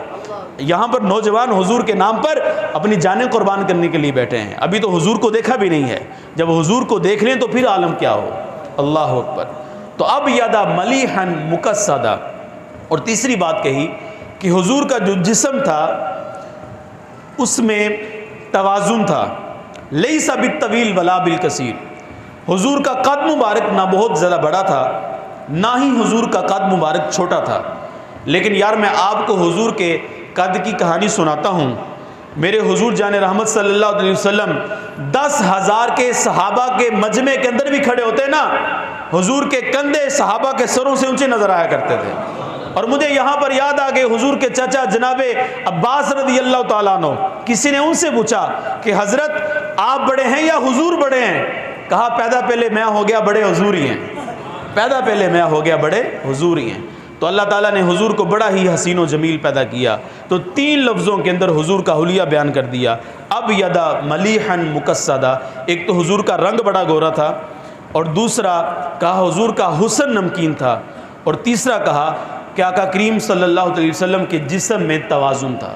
یہاں پر نوجوان حضور کے نام پر اپنی جانیں قربان کرنے کے لیے بیٹھے ہیں، ابھی تو حضور کو دیکھا بھی نہیں ہے. جب حضور کو دیکھ لیں تو پھر عالم کیا ہو. اللہ اکبر. تو اب یادا ملیحن مقصدہ. اور تیسری بات کہی کہ حضور کا جو جسم تھا اس میں توازن تھا، لیس بالطویل ولا بالکثیر. حضور کا قد مبارک نہ بہت زیادہ بڑا تھا نہ ہی حضور کا قد مبارک چھوٹا تھا. لیکن یار میں آپ کو حضور کے قد کی کہانی سناتا ہوں. میرے حضور جان رحمت صلی اللہ علیہ وسلم 10,000 کے صحابہ کے مجمع کے اندر بھی کھڑے ہوتے نا، حضور کے کندھے صحابہ کے سروں سے اونچے نظر آیا کرتے تھے. اور مجھے یہاں پر یاد آ گئے حضور کے چچا جناب عباس رضی اللہ تعالیٰ عنہ. کسی نے ان سے پوچھا کہ حضرت آپ بڑے ہیں یا حضور بڑے ہیں؟ کہا پیدا پہلے میں ہو گیا بڑے حضور ہی ہیں، پیدا پہلے میں ہو گیا بڑے حضور ہی ہیں. تو اللہ تعالیٰ نے حضور کو بڑا ہی حسین و جمیل پیدا کیا. تو 3 لفظوں کے اندر حضور کا حلیہ بیان کر دیا. اب یدا ملیحن مقصدہ. ایک تو حضور کا رنگ بڑا گورا تھا، اور دوسرا کہا حضور کا حسن نمکین تھا، اور تیسرا کہا کہ آقا کریم صلی اللہ علیہ وسلم کے جسم میں توازن تھا.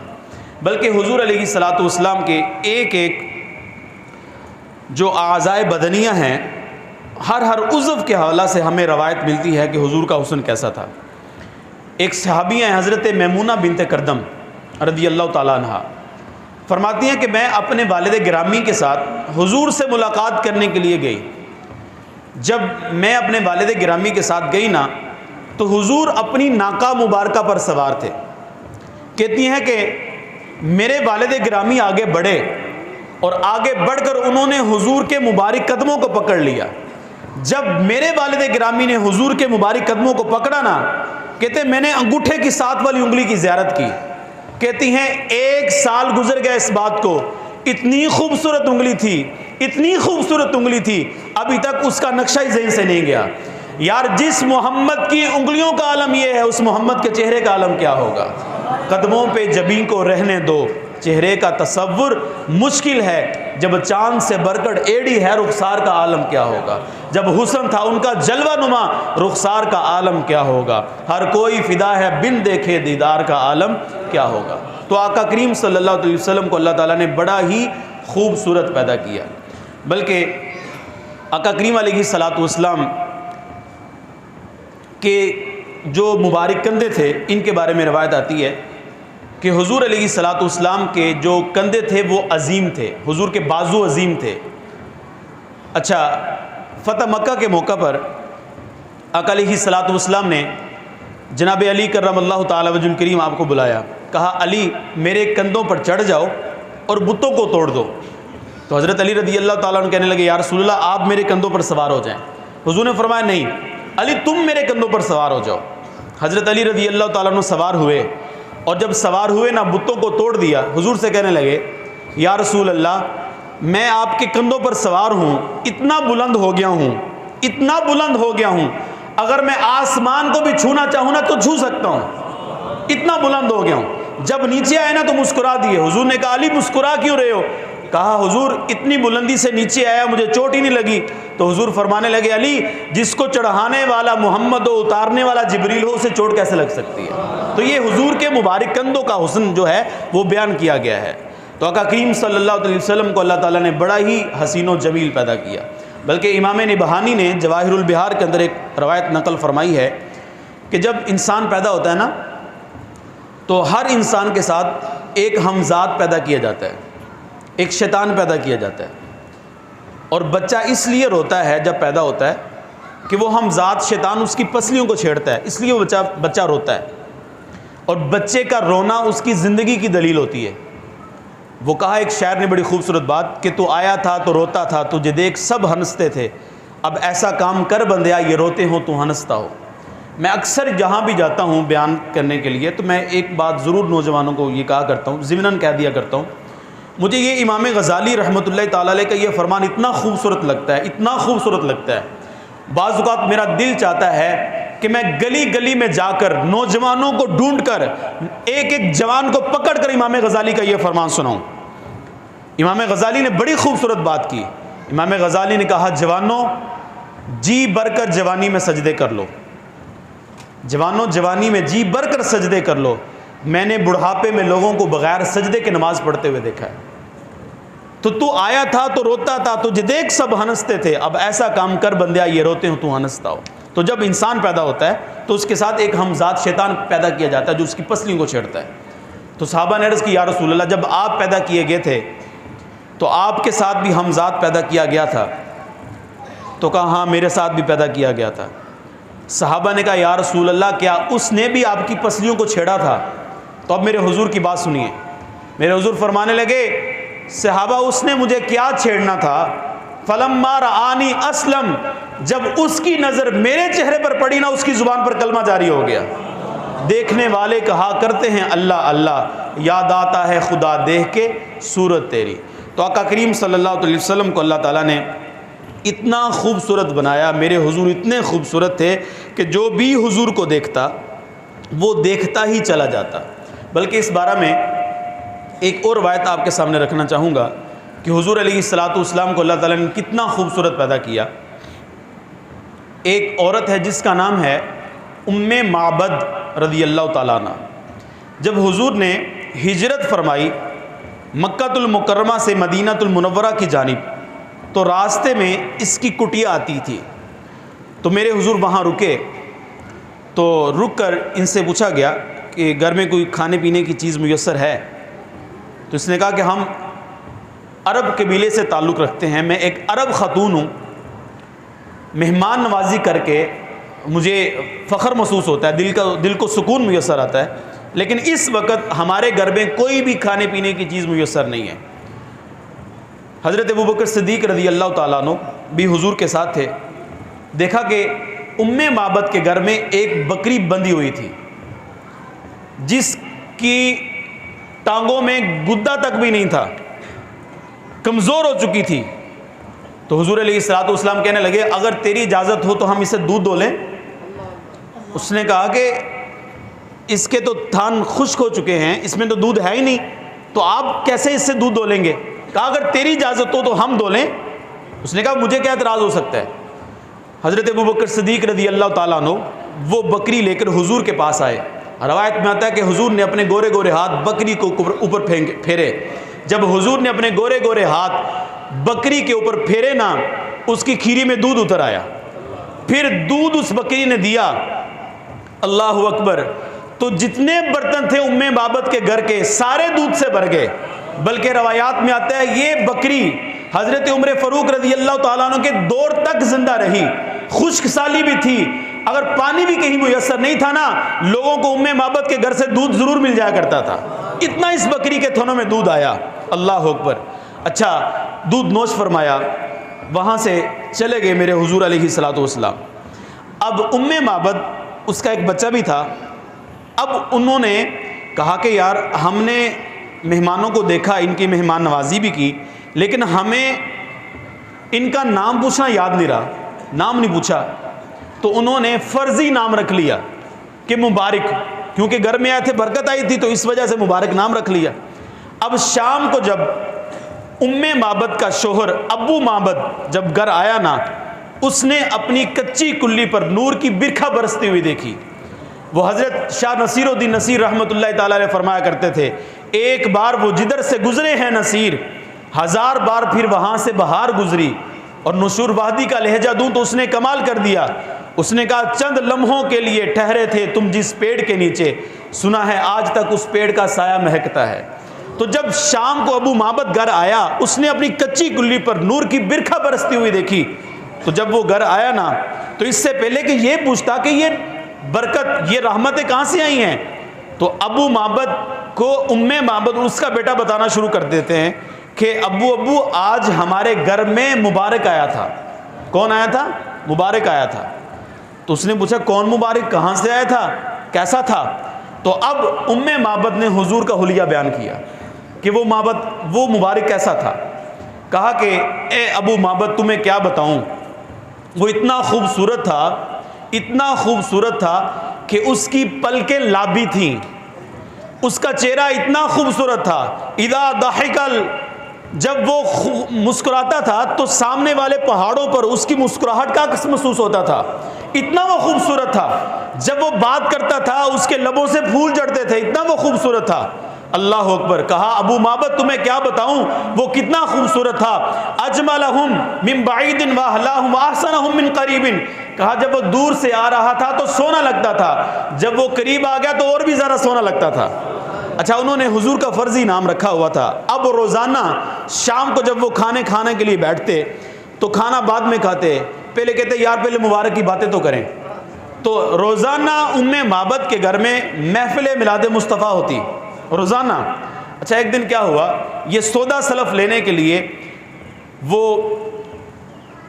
بلکہ حضور علیہ الصلوۃ والسلام کے ایک ایک جو اعضائے بدنیہ ہیں ہر عضو کے حوالہ سے ہمیں روایت ملتی ہے کہ حضور کا حسن کیسا تھا. ایک صحابی ہیں حضرت میمونہ بنت کردم رضی اللہ تعالیٰ عنہ، فرماتی ہیں کہ میں اپنے والد گرامی کے ساتھ حضور سے ملاقات کرنے کے لیے گئی. جب میں اپنے والد گرامی کے ساتھ گئی نا تو حضور اپنی ناقہ مبارکہ پر سوار تھے. کہتی ہیں کہ میرے والد گرامی آگے بڑھے اور آگے بڑھ کر انہوں نے حضور کے مبارک قدموں کو پکڑ لیا. جب میرے والد گرامی نے حضور کے مبارک قدموں کو پکڑا نا کہتے میں نے انگوٹھے کی 7 والی انگلی کی زیارت کی. کہتی ہیں 1 سال گزر گیا اس بات کو, اتنی خوبصورت انگلی تھی, اتنی خوبصورت انگلی تھی, ابھی تک اس کا نقشہ ہی ذہن سے نہیں گیا. یار جس محمد کی انگلیوں کا عالم یہ ہے, اس محمد کے چہرے کا عالم کیا ہوگا. قدموں پہ جبیں کو رہنے دو, چہرے کا تصور مشکل ہے, جب چاند سے برکڑ ایڑی ہے رخسار کا عالم کیا ہوگا. جب حسن تھا ان کا جلوہ نما, رخسار کا عالم کیا ہوگا. ہر کوئی فدا ہے بن دیکھے دیدار کا عالم کیا ہوگا. تو آقا کریم صلی اللہ علیہ وسلم کو اللہ تعالیٰ نے بڑا ہی خوبصورت پیدا کیا. بلکہ آقا کریم علیہ الصلوۃ والسلام کے جو مبارک کندھے تھے, ان کے بارے میں روایت آتی ہے کہ حضور علیہ الصلوۃ والسلام کے جو کندھے تھے وہ عظیم تھے, حضور کے بازو عظیم تھے. اچھا, فتح مکہ کے موقع پر آقا علیہ الصلوۃ والسلام نے جناب علی کرم اللہ تعالی وجہ الکریم آپ کو بلایا, کہا علی میرے کندھوں پر چڑھ جاؤ اور بتوں کو توڑ دو. تو حضرت علی رضی اللہ تعالیٰ عنہ کہنے لگے یا رسول اللہ آپ میرے کندھوں پر سوار ہو جائیں. حضور نے فرمایا نہیں علی تم میرے کندھوں پر سوار ہو جاؤ. حضرت علی رضی اللہ تعالیٰ عنہ سوار ہوئے, اور جب سوار ہوئے نا بتوں کو توڑ دیا. حضور سے کہنے لگے یا رسول اللہ میں آپ کے کندھوں پر سوار ہوں, اتنا بلند ہو گیا ہوں, اتنا بلند ہو گیا ہوں, اگر میں آسمان کو بھی چھونا چاہوں نا تو چھو سکتا ہوں, اتنا بلند ہو گیا ہوں. جب نیچے آئے نا تو مسکرا دیے. حضور نے کہا علی مسکرا کیوں رہے ہو؟ کہا حضور اتنی بلندی سے نیچے آیا مجھے چوٹ ہی نہیں لگی. تو حضور فرمانے لگے علی جس کو چڑھانے والا محمد ہو, اتارنے والا جبریل ہو, اسے چوٹ کیسے لگ سکتی ہے. تو یہ حضور کے مبارک کندھوں کا حسن جو ہے وہ بیان کیا گیا ہے. تو آقا کریم صلی اللہ علیہ وسلم کو اللہ تعالیٰ نے بڑا ہی حسین و جمیل پیدا کیا. بلکہ امام نبہانی نے جواہر البحار کے اندر ایک روایت نقل فرمائی ہے کہ جب انسان پیدا ہوتا ہے نا تو ہر انسان کے ساتھ ایک ہمزاد پیدا کیا جاتا ہے, ایک شیطان پیدا کیا جاتا ہے. اور بچہ اس لیے روتا ہے جب پیدا ہوتا ہے کہ وہ ہمزاد شیطان اس کی پسلیوں کو چھیڑتا ہے, اس لیے وہ بچہ روتا ہے. اور بچے کا رونا اس کی زندگی کی دلیل ہوتی ہے. وہ کہا ایک شاعر نے بڑی خوبصورت بات کہ تو آیا تھا تو روتا تھا, تجھے دیکھ سب ہنستے تھے, اب ایسا کام کر بندیا یہ روتے ہوں تو ہنستا ہو. میں اکثر جہاں بھی جاتا ہوں بیان کرنے کے لیے تو میں ایک بات ضرور نوجوانوں کو یہ کہا کرتا ہوں, ضمناً کہہ دیا کرتا ہوں, مجھے یہ امام غزالی رحمۃ اللہ تعالیٰ علیہ کا یہ فرمان اتنا خوبصورت لگتا ہے, اتنا خوبصورت لگتا ہے. بعض اوقات میرا دل چاہتا ہے کہ میں گلی گلی میں جا کر نوجوانوں کو ڈھونڈ کر ایک ایک جوان کو پکڑ کر امام غزالی کا یہ فرمان سناؤں. امام غزالی نے بڑی خوبصورت بات کی. امام غزالی نے کہا جوانوں جی بھر کر جوانی میں سجدے کر لو, جوانوں جوانی میں جی بھر کر سجدے کر لو, میں نے بڑھاپے میں لوگوں کو بغیر سجدے کے نماز پڑھتے ہوئے دیکھا ہے. تو آیا تھا تو روتا تھا, تجھے دیکھ سب ہنستے تھے, اب ایسا کام کر بندیا یہ روتے ہوں تو ہنستا ہو. تو جب انسان پیدا ہوتا ہے تو اس کے ساتھ ایک ہمزاد شیطان پیدا کیا جاتا ہے جو اس کی پسلیوں کو چھیڑتا ہے. تو صحابہ نے عرض کی یا رسول اللہ جب آپ پیدا کیے گئے تھے تو آپ کے ساتھ بھی ہمزاد پیدا کیا گیا تھا؟ تو کہا ہاں میرے ساتھ بھی پیدا کیا گیا تھا. صحابہ نے کہا یا رسول اللہ کیا اس نے بھی آپ کی پسلیوں کو چھیڑا تھا؟ تو اب میرے حضور کی بات سنیے. میرے حضور فرمانے لگے صحابہ اس نے مجھے کیا چھیڑنا تھا؟ فلما رآنی اسلم, جب اس کی نظر میرے چہرے پر پڑی نا اس کی زبان پر کلمہ جاری ہو گیا. دیکھنے والے کہا کرتے ہیں اللہ اللہ, یاد آتا ہے خدا دیکھ کے صورت تیری. تو آقا کریم صلی اللہ علیہ وسلم کو اللہ تعالیٰ نے اتنا خوبصورت بنایا, میرے حضور اتنے خوبصورت تھے کہ جو بھی حضور کو دیکھتا وہ دیکھتا ہی چلا جاتا. بلکہ اس بارے میں ایک اور روایت آپ کے سامنے رکھنا چاہوں گا کہ حضور علیہ الصلوۃ والسلام کو اللہ تعالیٰ نے کتنا خوبصورت پیدا کیا. ایک عورت ہے جس کا نام ہے ام معبد رضی اللہ تعالیٰ عنہ. جب حضور نے ہجرت فرمائی مکہ المکرمہ سے مدینہ المنورہ کی جانب تو راستے میں اس کی کٹیا آتی تھی. تو میرے حضور وہاں رکے, تو رک کر ان سے پوچھا گیا کہ گھر میں کوئی کھانے پینے کی چیز میسر ہے؟ تو اس نے کہا کہ ہم عرب قبیلے سے تعلق رکھتے ہیں, میں ایک عرب خاتون ہوں, مہمان نوازی کر کے مجھے فخر محسوس ہوتا ہے, دل کو سکون میسر آتا ہے, لیکن اس وقت ہمارے گھر میں کوئی بھی کھانے پینے کی چیز میسر نہیں ہے. حضرت ابوبکر صدیق رضی اللہ تعالیٰ عنہ بھی حضور کے ساتھ تھے. دیکھا کہ معبد کے گھر میں ایک بکری بندھی ہوئی تھی جس کی ٹانگوں میں گدا تک بھی نہیں تھا، کمزور ہو چکی تھی۔ تو حضور علیہ الصلوۃ والسلام کہنے لگے اگر تیری اجازت ہو تو ہم اسے دودھ دو لیں۔ اس نے کہا کہ اس کے تو تھان خشک ہو چکے ہیں، اس میں تو دودھ ہے ہی نہیں، تو آپ کیسے اس سے دودھ دو لیں گے؟ کہا اگر تیری اجازت ہو تو ہم دو لیں۔ اس نے کہا مجھے کیا اعتراض ہو سکتا ہے۔ حضرت ابوبکر صدیق رضی اللہ تعالیٰ عنہ وہ بکری لے کر حضور کے پاس آئے۔ روایت میں آتا ہے کہ حضور نے اپنے گورے گورے ہاتھ بکری کو اوپر پھیرے۔ جب حضور نے اپنے گورے گورے ہاتھ بکری کے اوپر پھیرے نا، اس کی کھیری میں دودھ اتر آیا، پھر دودھ اس بکری نے دیا۔ اللہ اکبر! تو جتنے برتن تھے معبد کے گھر کے سارے دودھ سے بھر گئے، بلکہ روایات میں آتا ہے یہ بکری حضرت عمر فاروق رضی اللہ تعالیٰ عنہ کے دور تک زندہ رہی، خشک سالی بھی تھی، اگر پانی بھی کہیں میسر نہیں تھا نا، لوگوں کو معبد کے گھر سے دودھ ضرور مل جایا کرتا تھا، اتنا اس بکری کے تھنوں میں دودھ آیا۔ اللہ اکبر! اچھا، دودھ نوش فرمایا، وہاں سے چلے گئے میرے حضور علیہ الصلوۃ والسلام۔ اب معبد اس کا ایک بچہ بھی تھا۔ اب انہوں نے کہا کہ یار ہم نے مہمانوں کو دیکھا، ان کی مہمان نوازی بھی کی، لیکن ہمیں ان کا نام پوچھنا یاد نہیں رہا، نام نہیں پوچھا۔ تو انہوں نے فرضی نام رکھ لیا کہ مبارک، کیونکہ گھر میں آئے تھے، برکت آئی تھی، تو اس وجہ سے مبارک نام رکھ لیا۔ اب شام کو جب معبد کا شوہر ابو معبد جب گھر آیا نا، اس نے اپنی کچی کلی پر نور کی برکھا برستی ہوئی دیکھی۔ وہ حضرت شاہ نصیر الدین نصیر رحمۃ اللہ تعالیٰ علیہ فرمایا کرتے تھے ایک بار وہ جدھر سے گزرے ہیں نصیر، 1000 بار پھر وہاں سے بہار گزری۔ اور نشور وادی کا لہجہ دوں تو اس نے کمال کر دیا۔ اس نے کہا چند لمحوں کے لیے ٹھہرے تھے تم جس پیڑ کے نیچے، سنا ہے آج تک اس پیڑ کا سایہ مہکتا ہے۔ تو جب شام کو ابو معبد گھر آیا، اس نے اپنی کچی کلی پر نور کی برکھا برستی ہوئی دیکھی۔ تو جب وہ گھر آیا نا، تو اس سے پہلے کہ یہ پوچھتا کہ یہ برکت، یہ رحمتیں کہاں سے آئی ہیں، تو ابو معبد کو معبد اس کا بیٹا بتانا شروع کر دیتے ہیں کہ ابو آج ہمارے گھر میں مبارک آیا تھا۔ کون آیا تھا؟ مبارک آیا تھا۔ تو اس نے پوچھا کون مبارک، کہاں سے آیا تھا، کیسا تھا؟ تو اب معبد نے حضور کا حلیہ بیان کیا کہ وہ مبارک کیسا تھا۔ کہا کہ اے ابو معبد تمہیں کیا بتاؤں، وہ اتنا خوبصورت تھا، اتنا خوبصورت تھا کہ اس کی پلکیں لابی تھیں، اس کا چہرہ اتنا خوبصورت تھا، اذا ضحکل، جب وہ مسکراتا تھا تو سامنے والے پہاڑوں پر اس کی مسکراہٹ کا عکس محسوس ہوتا تھا، اتنا وہ خوبصورت تھا۔ جب وہ بات کرتا تھا اس کے لبوں سے پھول جھڑتے تھے، اتنا وہ خوبصورت تھا۔ اللہ اکبر! کہا ابو معبد تمہیں کیا بتاؤں وہ کتنا خوبصورت تھا، اجملہم من بعید واحلاہم واحسنہم من قریب۔ کہا جب وہ دور سے آ رہا تھا تو سونا لگتا تھا، جب وہ قریب آ گیا تو اور بھی زیادہ سونا لگتا تھا۔ اچھا، انہوں نے حضور کا فرضی نام رکھا ہوا تھا۔ اب روزانہ شام کو جب وہ کھانے کے لیے بیٹھتے تو کھانا بعد میں کھاتے، پہلے کہتے یار پہلے مبارک کی باتیں تو کریں۔ تو روزانہ معبد کے گھر میں محفل میلاد مصطفیٰ ہوتی روزانہ۔ اچھا، ایک دن کیا ہوا، یہ سودا سلف لینے کے لیے وہ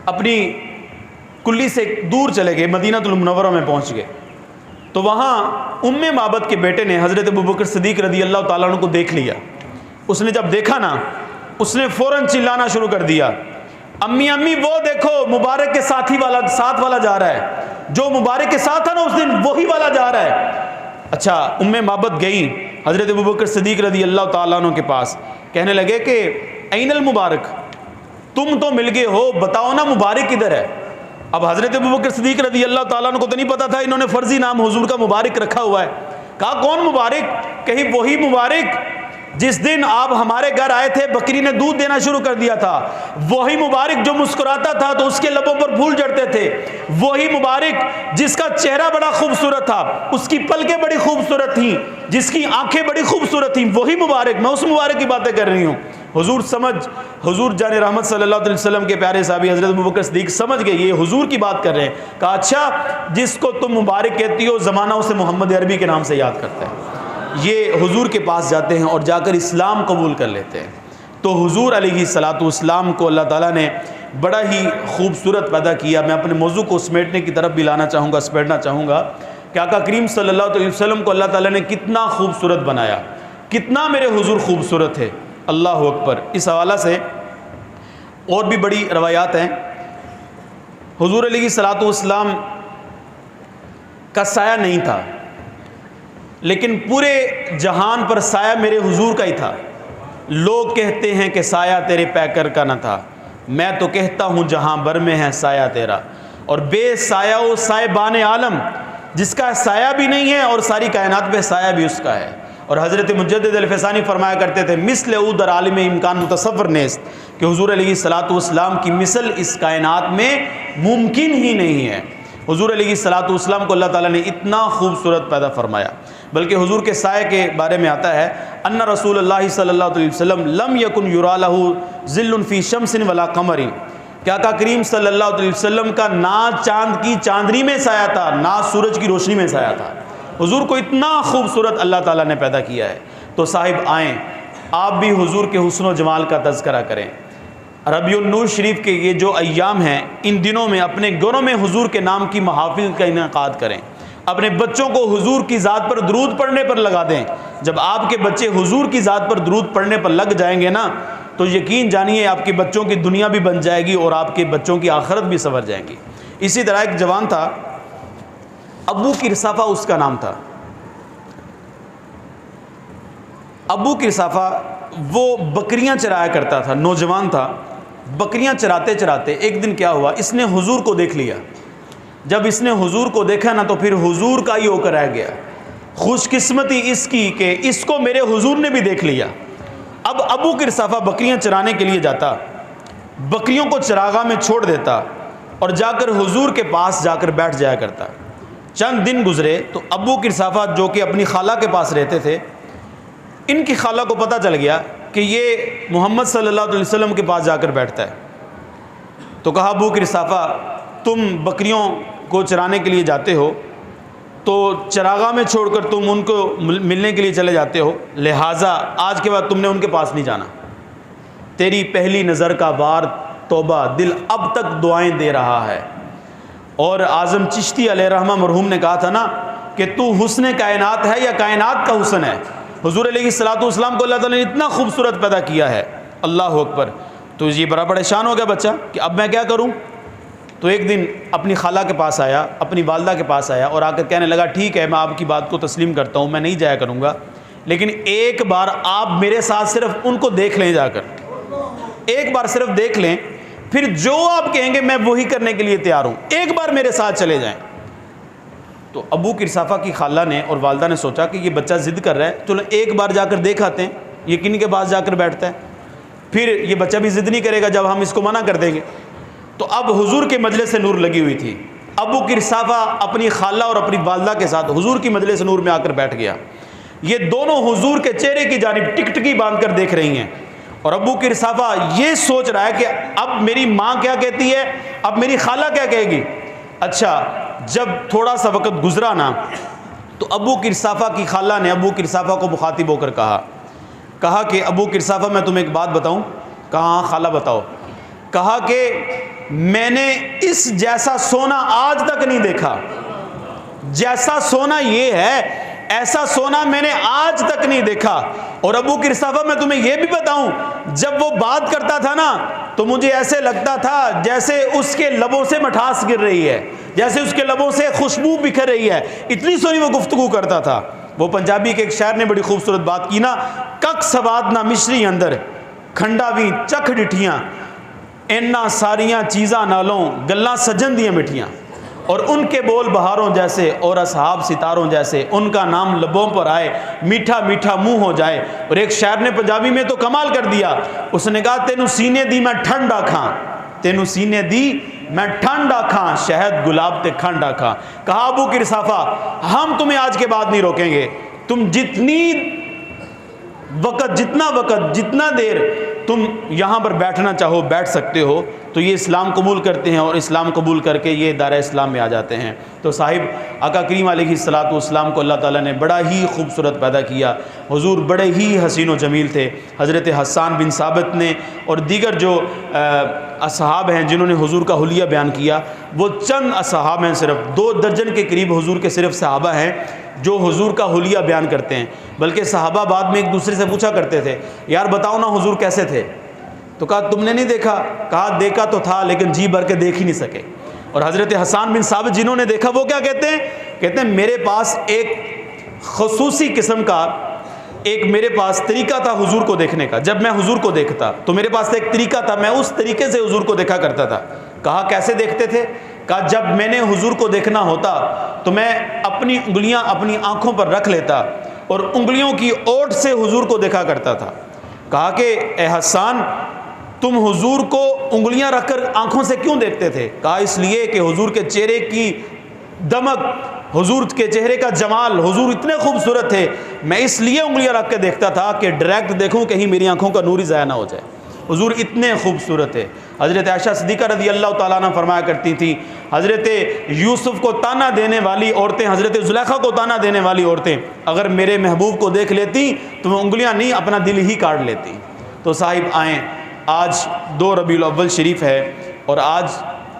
اپنی کلی سے دور چلے گئے، مدینہ المنورہ میں پہنچ گئے۔ تو وہاں معبد کے بیٹے نے حضرت ابوبکر صدیق رضی اللہ تعالیٰ عنہ کو دیکھ لیا۔ اس نے جب دیکھا نا، اس نے فوراً چلانا شروع کر دیا، امی امی وہ دیکھو مبارک کے ساتھ والا جا رہا ہے، جو مبارک کے ساتھ تھا نا اس دن وہی والا جا رہا ہے۔ اچھا، معبد گئی حضرت ابوبکر صدیق رضی اللہ تعالیٰ عنہ کے پاس، کہنے لگے کہ این المبارک، تم تو مل گئے ہو، بتاؤ نا مبارک کدھر ہے۔ اب حضرت ابوبکر صدیق رضی اللہ تعالیٰ عنہ کو تو نہیں پتا تھا انہوں نے فرضی نام حضور کا مبارک رکھا ہوا ہے۔ کہا کون مبارک؟ کہیں وہی مبارک جس دن آپ ہمارے گھر آئے تھے، بکری نے دودھ دینا شروع کر دیا تھا، وہی مبارک جو مسکراتا تھا تو اس کے لبوں پر پھول جھڑتے تھے، وہی مبارک جس کا چہرہ بڑا خوبصورت تھا، اس کی پلکیں بڑی خوبصورت تھیں، جس کی آنکھیں بڑی خوبصورت تھیں، وہی مبارک، میں اس مبارک کی باتیں کر رہی ہوں۔ حضور جان رحمت صلی اللہ علیہ وسلم کے پیارے صحابی حضرت ابوبکر صدیق سمجھ گئے یہ حضور کی بات کر رہے ہیں۔ کہا اچھا، جس کو تم مبارک کہتی ہو زمانہ اسے محمد عربی کے نام سے یاد کرتا ہے۔ یہ حضور کے پاس جاتے ہیں اور جا کر اسلام قبول کر لیتے ہیں۔ تو حضور علیہ الصلوۃ والسلام کو اللہ تعالیٰ نے بڑا ہی خوبصورت پیدا کیا۔ میں اپنے موضوع کو سمیٹنے کی طرف بھی لانا چاہوں گا، سمیٹنا چاہوں گا کہ آقا کریم صلی اللہ علیہ وسلم کو اللہ تعالیٰ نے کتنا خوبصورت بنایا، کتنا میرے حضور خوبصورت ہے، اللہ اکبر۔ اس حوالہ سے اور بھی بڑی روایات ہیں۔ حضور علیہ الصلوۃ والسلام کا سایہ نہیں تھا، لیکن پورے جہان پر سایہ میرے حضور کا ہی تھا۔ لوگ کہتے ہیں کہ سایہ تیرے پیکر کا نہ تھا، میں تو کہتا ہوں جہاں بھر میں ہے سایہ تیرا۔ اور بے سایہ و سائبان عالم، جس کا سایہ بھی نہیں ہے اور ساری کائنات پہ سایہ بھی اس کا ہے۔ اور حضرت مجدد الفسانی فرمایا کرتے تھے مثل او در عالم امکان متصور نیست، کہ حضور علیہ الصلوۃ والسلام کی مثل اس کائنات میں ممکن ہی نہیں ہے۔ حضور علیہ الصلوۃ والسلام کو اللہ تعالیٰ نے اتنا خوبصورت پیدا فرمایا۔ بلکہ حضور کے سائے کے بارے میں آتا ہے ان رسول اللہ صلی اللہ علیہ وسلم لم یکن یرا لہ ظل فی شمس ولا قمر، کہ آقا کریم صلی اللہ علیہ وسلم کا نہ چاند کی چاندنی میں سایہ تھا، نہ سورج کی روشنی میں سایہ تھا۔ حضور کو اتنا خوبصورت اللہ تعالیٰ نے پیدا کیا ہے۔ تو صاحب آئیں آپ بھی حضور کے حسن و جمال کا تذکرہ کریں۔ ربیع النور شریف کے یہ جو ایام ہیں، ان دنوں میں اپنے گھروں میں حضور کے نام کی محافل کا انعقاد کریں، اپنے بچوں کو حضور کی ذات پر درود پڑھنے پر لگا دیں۔ جب آپ کے بچے حضور کی ذات پر درود پڑھنے پر لگ جائیں گے نا، تو یقین جانیے آپ کے بچوں کی دنیا بھی بن جائے گی اور آپ کے بچوں کی آخرت بھی سنور جائیں گی۔ اسی طرح ایک جوان تھا، ابو کرسافہ اس کا نام تھا۔ ابو کرسافہ وہ بکریاں چرایا کرتا تھا، نوجوان تھا۔ بکریاں چراتے چراتے ایک دن کیا ہوا، اس نے حضور کو دیکھ لیا۔ جب اس نے حضور کو دیکھا نا، تو پھر حضور کا ہی ہو کر رہ گیا۔ خوش قسمتی اس کی کہ اس کو میرے حضور نے بھی دیکھ لیا۔ اب ابو کرسافہ بکریاں چرانے کے لیے جاتا، بکریوں کو چراغاں میں چھوڑ دیتا اور جا کر حضور کے پاس جا کر بیٹھ جایا کرتا۔ چند دن گزرے تو ابو کرسافہ جو کہ اپنی خالہ کے پاس رہتے تھے، ان کی خالہ کو پتہ چل گیا کہ یہ محمد صلی اللہ علیہ وسلم کے پاس جا کر بیٹھتا ہے۔ تو کہا ابو کرسافہ تم بکریوں کو چرانے کے لیے جاتے ہو تو چراغاں میں چھوڑ کر تم ان کو ملنے کے لیے چلے جاتے ہو، لہٰذا آج کے بعد تم نے ان کے پاس نہیں جانا۔ تیری پہلی نظر کا بار توبہ، دل اب تک دعائیں دے رہا ہے۔ اور اعظم چشتی علیہ رحمہ مرحوم نے کہا تھا نا کہ تو حسن کائنات ہے یا کائنات کا حسن ہے۔ حضور علیہ الصلوۃ والسلام کو اللہ تعالیٰ نے اتنا خوبصورت پیدا کیا ہے، اللہ اکبر۔ تو یہ بڑا پریشان ہو گیا بچہ کہ اب میں کیا کروں۔ تو ایک دن اپنی خالہ کے پاس آیا، اپنی والدہ کے پاس آیا اور آ کر کہنے لگا ٹھیک ہے میں آپ کی بات کو تسلیم کرتا ہوں، میں نہیں جایا کروں گا، لیکن ایک بار آپ میرے ساتھ صرف ان کو دیکھ لیں، جا کر ایک بار صرف دیکھ لیں، پھر جو آپ کہیں گے میں وہی کرنے کے لیے تیار ہوں، ایک بار میرے ساتھ چلے جائیں۔ تو ابو کرسافہ کی خالہ نے اور والدہ نے سوچا کہ یہ بچہ ضد کر رہا ہے، چلو ایک بار جا کر دیکھ آتے ہیں، یقین کے پاس جا کر بیٹھتا ہے، پھر یہ بچہ بھی ضد نہیں کرے گا جب ہم اس کو منع کر دیں گے۔ تو اب حضور کے مجلس سے نور لگی ہوئی تھی، ابو کرسافہ اپنی خالہ اور اپنی والدہ کے ساتھ حضور کی مجلس نور میں آ کر بیٹھ گیا۔ یہ دونوں حضور کے چہرے کی جانب ٹکٹکی باندھ کر دیکھ رہی ہیں، اور ابو کرسافہ یہ سوچ رہا ہے کہ اب میری ماں کیا کہتی ہے، اب میری خالہ کیا کہے گی۔ اچھا جب تھوڑا سا وقت گزرا نا، تو ابو کرسافہ کی خالہ نے ابو کرسافہ کو مخاطب ہو کر کہا کہ ابو کرسافہ میں تمہیں ایک بات بتاؤں۔ کہا ہاں خالہ بتاؤ۔ کہا کہ میں نے اس جیسا سونا آج تک نہیں دیکھا، جیسا سونا یہ ہے ایسا سونا میں نے آج تک نہیں دیکھا۔ اور ابو کرسافہ میں تمہیں یہ بھی بتاؤں، جب وہ بات کرتا تھا نا تو مجھے ایسے لگتا تھا جیسے اس کے لبوں سے مٹھاس گر رہی ہے، جیسے اس کے لبوں سے خوشبو بکھر رہی ہے، اتنی سونی وہ گفتگو کرتا تھا۔ وہ پنجابی کے ایک شاعر نے بڑی خوبصورت بات کی نا، کک سواد نہ مشری اندر کھنڈا بھی چکھ ڈٹھیاں، اینا ساریاں چیزاں نالوں گلاں سجن دیاں مٹھیاں، اور ان کے بول بہاروں جیسے اور اصحاب ستاروں جیسے، ان کا نام لبوں پر آئے میٹھا میٹھا منہ ہو جائے۔ اور ایک شاعر نے پنجابی میں تو کمال کر دیا، اس نے کہا تینوں سینے دی میں ٹھنڈا کھاں، تینوں سینے دی میں ٹھنڈا کھاں، شہد گلاب تے کھنڈا کھاں۔ کہا ابو کرسافہ ہم تمہیں آج کے بعد نہیں روکیں گے، تم جتنا دیر تم یہاں پر بیٹھنا چاہو بیٹھ سکتے ہو۔ تو یہ اسلام قبول کرتے ہیں اور اسلام قبول کر کے یہ دائرہ اسلام میں آ جاتے ہیں۔ تو صاحب آقا کریم علیہ الصلوۃ والسلام کو اللہ تعالیٰ نے بڑا ہی خوبصورت پیدا کیا۔ حضور بڑے ہی حسین و جمیل تھے۔ حضرت حسان بن ثابت نے اور دیگر جو اصحاب ہیں جنہوں نے حضور کا حلیہ بیان کیا، وہ چند اصحاب ہیں، صرف 2 درجن کے قریب حضور کے صرف صحابہ ہیں جو حضور کا حلیہ بیان کرتے ہیں۔ بلکہ صحابہ بعد میں ایک دوسرے سے پوچھا کرتے تھے، یار بتاؤ نا حضور کیسے تھے؟ تو کہا تم نے نہیں دیکھا؟ کہا دیکھا تو تھا لیکن جی بھر کے دیکھ ہی نہیں سکے۔ اور حضرت حسان بن ثابت جنہوں نے دیکھا وہ کیا کہتے ہیں؟ کہتے ہیں میرے پاس ایک خصوصی قسم کا میرے پاس طریقہ تھا حضور کو دیکھنے کا۔ جب میں حضور کو دیکھتا تو میرے پاس ایک طریقہ تھا، میں اس طریقے سے حضور کو دیکھا کرتا تھا۔ کہا کیسے دیکھتے تھے؟ کہا جب میں نے حضور کو دیکھنا ہوتا تو میں اپنی انگلیاں اپنی آنکھوں پر رکھ لیتا اور انگلیوں کی اوٹ سے حضور کو دیکھا کرتا تھا۔ کہا کہ اے حسان تم حضور کو انگلیاں رکھ کر آنکھوں سے کیوں دیکھتے تھے؟ کہا اس لیے کہ حضور کے چہرے کی دمک، حضور کے چہرے کا جمال، حضور اتنے خوبصورت تھے، میں اس لیے انگلیاں رکھ کے دیکھتا تھا کہ ڈائریکٹ دیکھوں کہیں میری آنکھوں کا نور ہی ضائع نہ ہو جائے۔ حضور اتنے خوبصورت ہے۔ حضرت عائشہ صدیقہ رضی اللہ تعالیٰ عنہ فرمایا کرتی تھیں، حضرت یوسف کو تانا دینے والی عورتیں، حضرت زلیخا کو تانا دینے والی عورتیں اگر میرے محبوب کو دیکھ لیتی تو وہ انگلیاں نہیں اپنا دل ہی کاٹ لیتی۔ تو صاحب آئیں، آج 2 ربیع الاول شریف ہے اور آج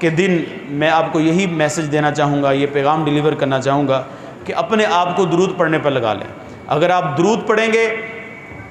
کے دن میں آپ کو یہی میسج دینا چاہوں گا، یہ پیغام ڈیلیور کرنا چاہوں گا کہ اپنے آپ کو درود پڑھنے پر لگا لیں۔ اگر آپ درود پڑھیں گے،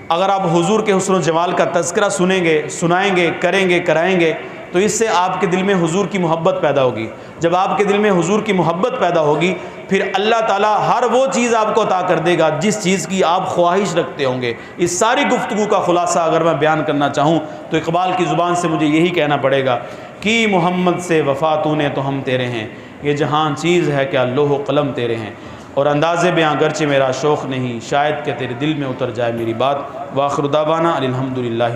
اگر آپ حضور کے حسن و جمال کا تذکرہ سنیں گے، سنائیں گے، کریں گے، کرائیں گے تو اس سے آپ کے دل میں حضور کی محبت پیدا ہوگی۔ جب آپ کے دل میں حضور کی محبت پیدا ہوگی پھر اللہ تعالیٰ ہر وہ چیز آپ کو عطا کر دے گا جس چیز کی آپ خواہش رکھتے ہوں گے۔ اس ساری گفتگو کا خلاصہ اگر میں بیان کرنا چاہوں تو اقبال کی زبان سے مجھے یہی کہنا پڑے گا کہ محمد سے وفا تو نے تو ہم تیرے ہیں، یہ جہاں چیز ہے کیا لوح و قلم تیرے ہیں۔ اور انداز بیاں گرچہ میرا شوق نہیں، شاید کہ تیرے دل میں اتر جائے میری بات۔ وآخر دعوانا الحمدللہ۔